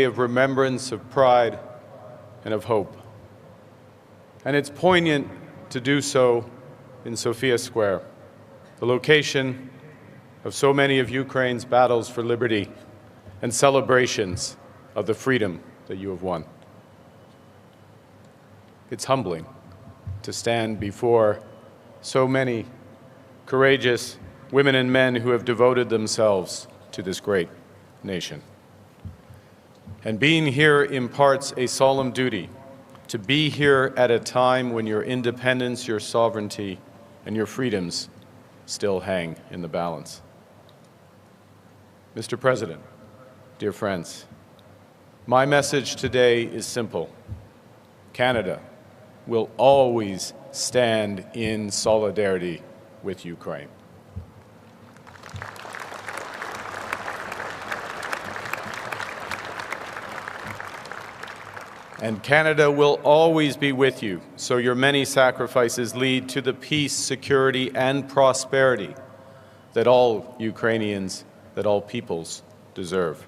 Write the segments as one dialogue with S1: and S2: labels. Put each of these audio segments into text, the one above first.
S1: of remembrance, of pride, and of hope. And it's poignant to do so in Sofia Square, the location of so many of Ukraine's battles for liberty and celebrations of the freedom that you have won. It's humbling to stand before so many courageous women and men who have devoted themselves to this great nation. And being here imparts a solemn duty to be here at a time when your independence, your sovereignty, and your freedoms still hang in the balance. Mr. President, dear friends, my message today is simple. Canada will always stand in solidarity with Ukraine. And Canada will always be with you, so your many sacrifices lead to the peace, security, and prosperity that all Ukrainians, that all peoples deserve.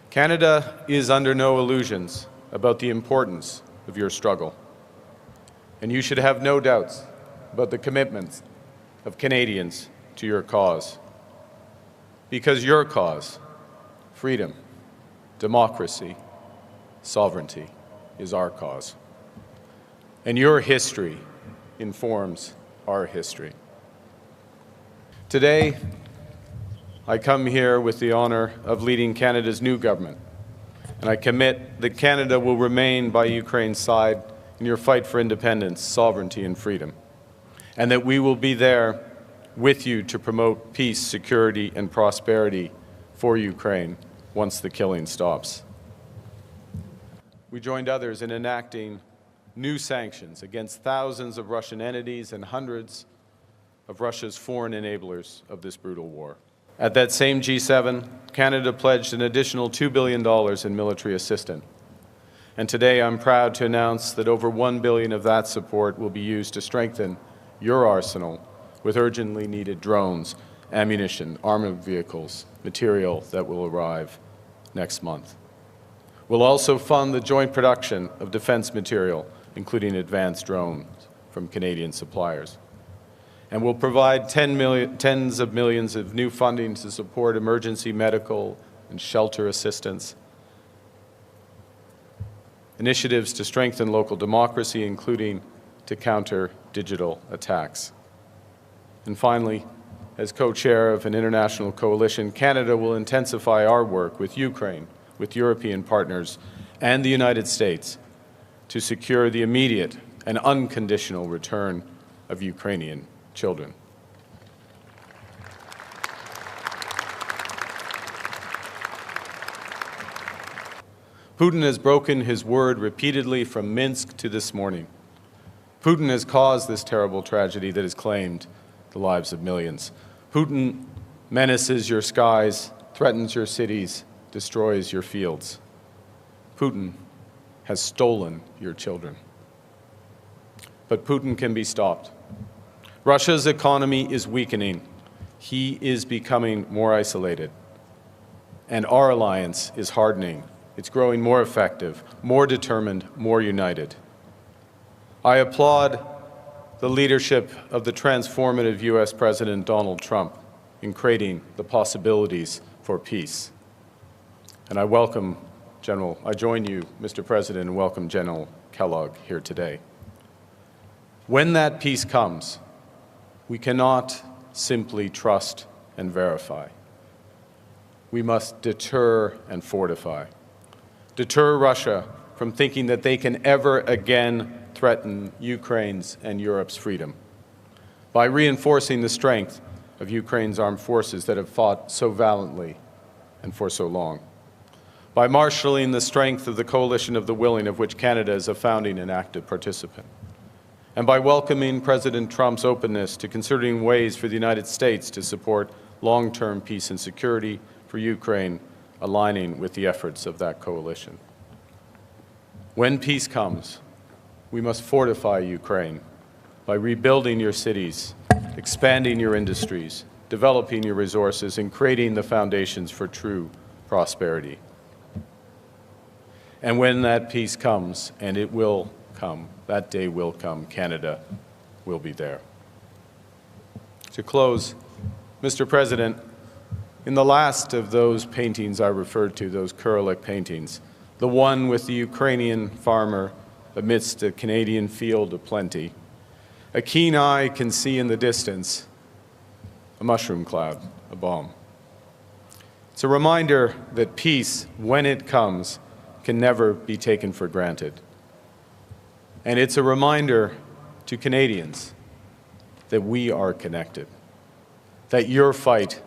S1: Canada is under no illusions about the importance of your struggle. And you should have no doubts about the commitments of Canadians to your cause. Because your cause, freedom, democracy, sovereignty, is our cause. And your history informs our history. Today, I come here with the honor of leading Canada's new government, and I commit that Canada will remain by Ukraine's side in your fight for independence, sovereignty, and freedom, and that we will be there with you to promote peace, security, and prosperity for Ukraine once the killing stops. We joined others in enacting new sanctions against thousands of Russian entities and hundreds of Russia's foreign enablers of this brutal war. At that same G7, Canada pledged an additional $2 billion in military assistance. And today I'm proud to announce that over $1 billion of that support will be used to strengthen your arsenal with urgently needed drones, ammunition, armored vehicles, material that will arrive next month. We'll also fund the joint production of defense material, including advanced drones from Canadian suppliers. And we'll provide tens of millions of new funding to support emergency medical and shelter assistance, initiatives to strengthen local democracy, including to counter digital attacks. And finally, as co-chair of an international coalition, Canada will intensify our work with Ukraine, with European partners, and the United States to secure the immediate and unconditional return of Ukrainian children. Putin has broken his word repeatedly from Minsk to this morning. Putin has caused this terrible tragedy that has claimed the lives of millions. Putin menaces your skies, threatens your cities, destroys your fields. Putin has stolen your children. But Putin can be stopped. Russia's economy is weakening. He is becoming more isolated. And our alliance is hardening. It's growing more effective, more determined, more united. I applaud the leadership of the transformative U.S. President Donald Trump in creating the possibilities for peace. And I join you, Mr. President, and welcome General Kellogg here today. When that peace comes, we cannot simply trust and verify. We must deter and fortify. Deter Russia from thinking that they can ever again threaten Ukraine's and Europe's freedom by reinforcing the strength of Ukraine's armed forces that have fought so valiantly and for so long, by marshalling the strength of the coalition of the willing, of which Canada is a founding and active participant, and by welcoming President Trump's openness to considering ways for the United States to support long-term peace and security for Ukraine, aligning with the efforts of that coalition. When peace comes, we must fortify Ukraine by rebuilding your cities, expanding your industries, developing your resources, and creating the foundations for true prosperity. And when that peace comes, and it will come, that day will come, Canada will be there. To close, Mr. President, in the last of those paintings I referred to, those Kurolik paintings, the one with the Ukrainian farmer amidst a Canadian field of plenty, a keen eye can see in the distance a mushroom cloud, a bomb. It's a reminder that peace, when it comes, can never be taken for granted. And it's a reminder to Canadians that we are connected, that your fight